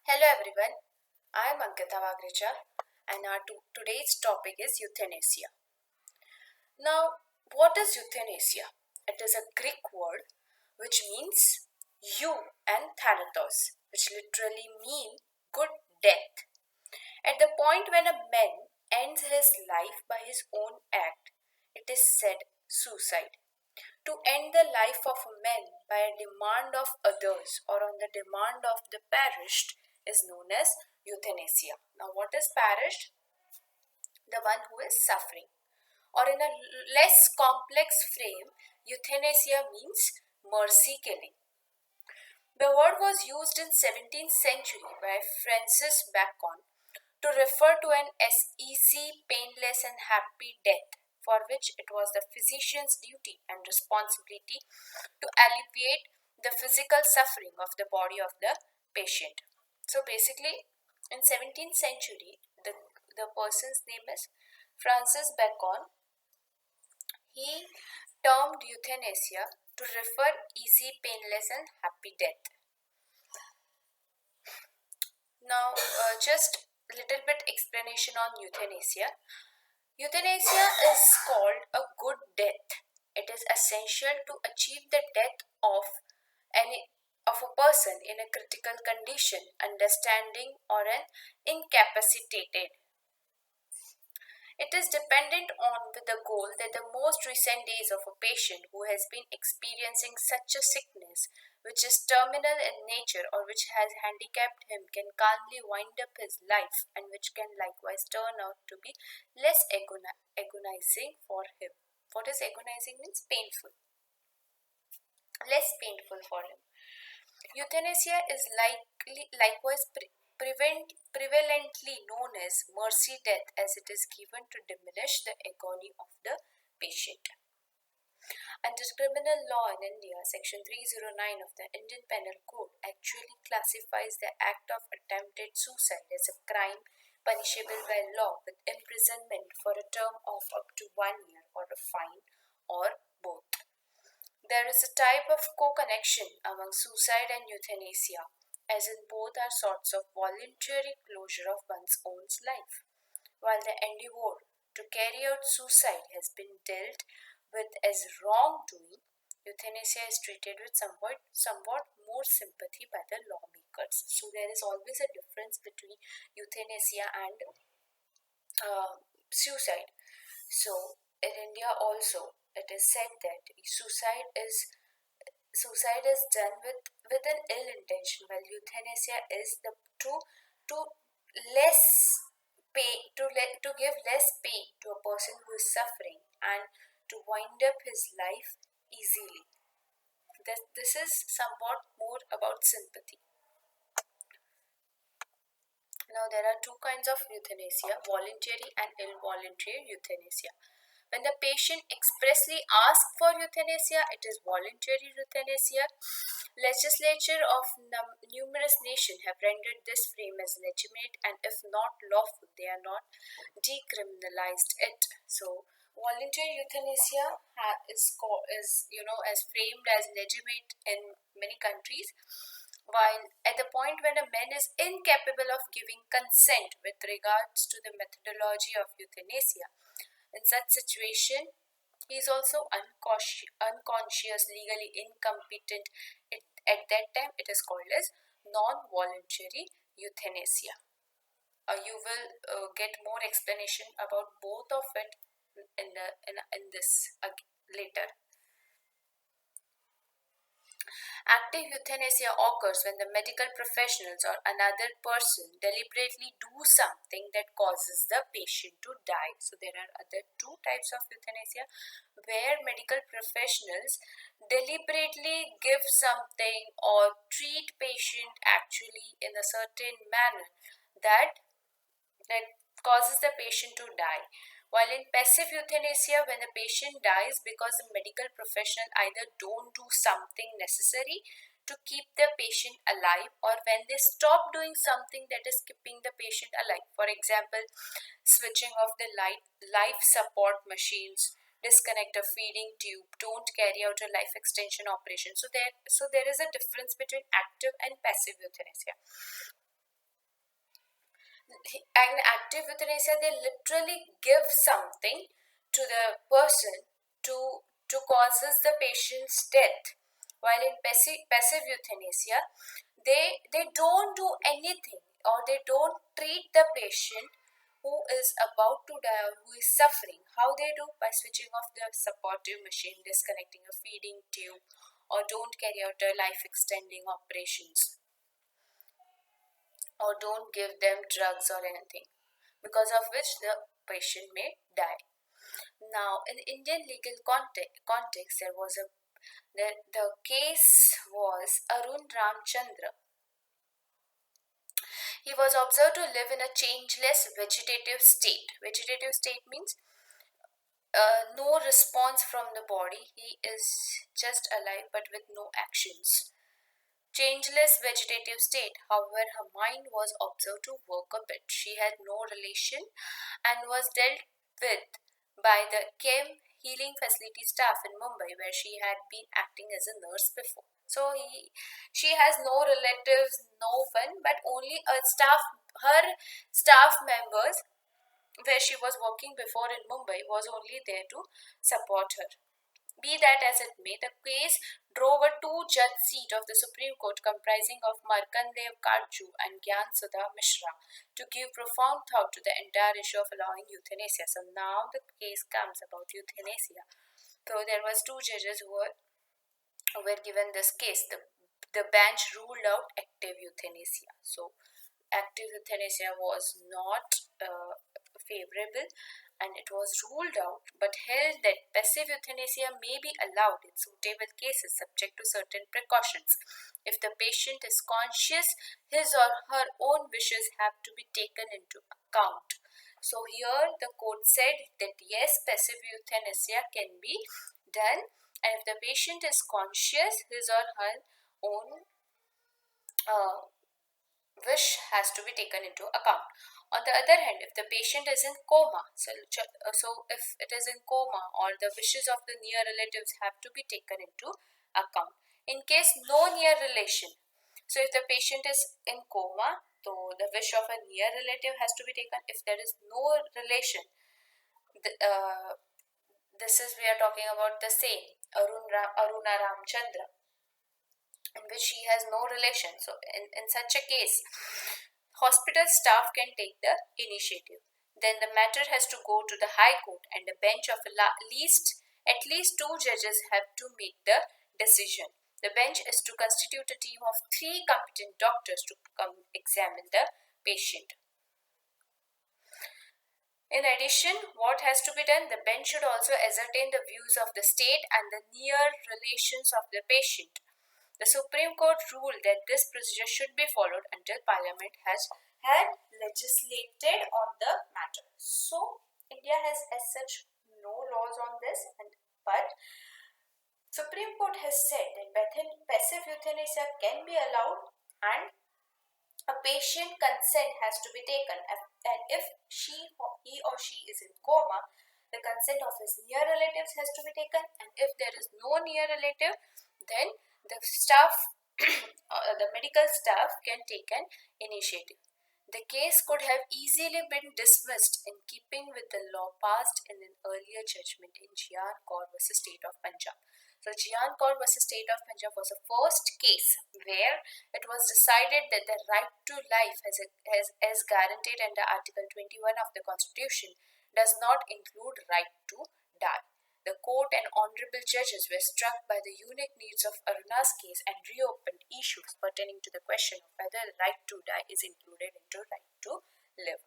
Hello everyone, I am Ankita Vagrecha and our today's topic is euthanasia. Now, what is euthanasia? It is a Greek word which means you and thanatos, which literally mean good death. At the point when a man ends his life by his own act, it is said suicide. To end the life of a man by a demand of others or on the demand of the perished is known as euthanasia. Now, what is perished? The one who is suffering. Or in a less complex frame, euthanasia means mercy killing. The word was used in 17th century by Francis Bacon to refer to an easy, painless and happy death for which it was the physician's duty and responsibility to alleviate the physical suffering of the body of the patient. So basically in 17th century the person's name is Francis Bacon. He termed euthanasia to refer easy, painless and happy death. Now, just a little bit explanation on euthanasia. Euthanasia is called a good death. It is essential to achieve the death of a person in a critical condition, understanding or an incapacitated. It is dependent on the goal that the most recent days of a patient who has been experiencing such a sickness which is terminal in nature or which has handicapped him can calmly wind up his life and which can likewise turn out to be less agonizing for him. What is agonizing means painful. Less painful for him. Euthanasia is likewise prevalently known as mercy death as it is given to diminish the agony of the patient. Under criminal law in India, Section 309 of the Indian Penal Code actually classifies the act of attempted suicide as a crime punishable by law with imprisonment for a term of up to 1 year or a fine or both. There is a type of co-connection among suicide and euthanasia, as in both are sorts of voluntary closure of one's own life. While the endeavor to carry out suicide has been dealt with as wrongdoing, euthanasia is treated with somewhat more sympathy by the lawmakers. So there is always a difference between euthanasia and suicide. So in India also it is said that suicide is done with an ill intention, while euthanasia is the to less to give less pain to a person who is suffering and to wind up his life easily. This is somewhat more about sympathy. Now, there are two kinds of euthanasia, voluntary and involuntary euthanasia. When the patient expressly asks for euthanasia, it is voluntary euthanasia. Legislature of numerous nations have rendered this frame as legitimate, and if not lawful, they are not decriminalized it. So, voluntary euthanasia is as framed as legitimate in many countries, while at the point when a man is incapable of giving consent with regards to the methodology of euthanasia, in such situation, he is also unconscious, legally incompetent. At that time, it is called as non-voluntary euthanasia. You will get more explanation about both of it in this later. Active euthanasia occurs when the medical professionals or another person deliberately do something that causes the patient to die. So there are other two types of euthanasia where medical professionals deliberately give something or treat patient actually in a certain manner that causes the patient to die. While in passive euthanasia, when the patient dies because the medical professional either don't do something necessary to keep the patient alive, or when they stop doing something that is keeping the patient alive. For example, switching off the life support machines, disconnect a feeding tube, don't carry out a life extension operation. So there is a difference between active and passive euthanasia. in active euthanasia, they literally give something to the person to causes the patient's death. While in passive euthanasia, they don't do anything, or they don't treat the patient who is about to die or who is suffering. How they do? By switching off the supportive machine, disconnecting a feeding tube, or don't carry out the life extending operations, or don't give them drugs or anything, because of which the patient may die. Now, in Indian legal context, the case was Arun Ramchandra. He was observed to live in a changeless vegetative state. Vegetative state means no response from the body. He is just alive but with no actions. Changeless vegetative state. However, her mind was observed to work a bit. She had no relation and was dealt with by the Chem Healing Facility staff in Mumbai, where she had been acting as a nurse before. So she has no relatives, no one, but only a staff. Her staff members, where she was working before in Mumbai, was only there to support her. Be that as it may, the case drove a two-judge seat of the Supreme Court comprising of Markandev Karju and Gyan Sudha Mishra to give profound thought to the entire issue of allowing euthanasia. So now the case comes about euthanasia. So there was two judges who were given this case. The bench ruled out active euthanasia. So active euthanasia was not favorable, and it was ruled out, but held that passive euthanasia may be allowed in suitable cases subject to certain precautions. If the patient is conscious, his or her own wishes have to be taken into account. So here the court said that yes, passive euthanasia can be done, and if the patient is conscious, his or her own wish has to be taken into account. On the other hand, if the patient is in coma, so if it is in coma, or the wishes of the near relatives have to be taken into account. In case no near relation, so if the patient is in coma, so the wish of a near relative has to be taken. If there is no relation, this is, we are talking about the same Aruna Ramchandra, in which she has no relation. So in such a case, hospital staff can take the initiative. Then the matter has to go to the High Court, and a bench of at least two judges have to make the decision. The bench is to constitute a team of 3 competent doctors to come examine the patient. In addition, what has to be done? The bench should also ascertain the views of the state and the near relations of the patient. The Supreme Court ruled that this procedure should be followed until Parliament had legislated on the matter. So, India has as such no laws on this, but Supreme Court has said that passive euthanasia can be allowed, and a patient consent has to be taken, and if he or she is in coma, the consent of his near relatives has to be taken, and if there is no near relative, then the staff the medical staff can take an initiative. The case could have easily been dismissed in keeping with the law passed in an earlier judgment in Jian Kaur versus State of Punjab. So Jian Kaur versus State of Punjab was the first case where it was decided that the right to life as guaranteed under Article 21 of the Constitution does not include right to die. The court and honorable judges were struck by the unique needs of Aruna's case and reopened issues pertaining to the question of whether the right to die is included into right to live.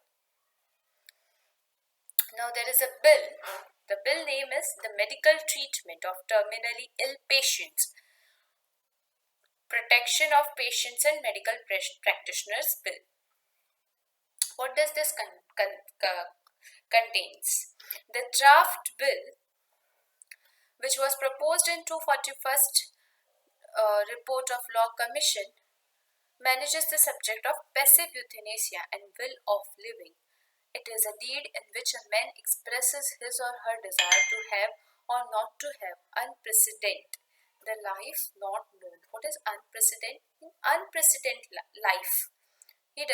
Now there is a bill. The bill name is the Medical Treatment of Terminally Ill Patients, Protection of Patients and Medical Practitioners Bill. What does this contains? The draft bill, which was proposed in 241st Report of Law Commission, manages the subject of passive euthanasia and will of living. It is a deed in which a man expresses his or her desire to have or not to have unprecedented the life not known. What is unprecedented? Unprecedented life.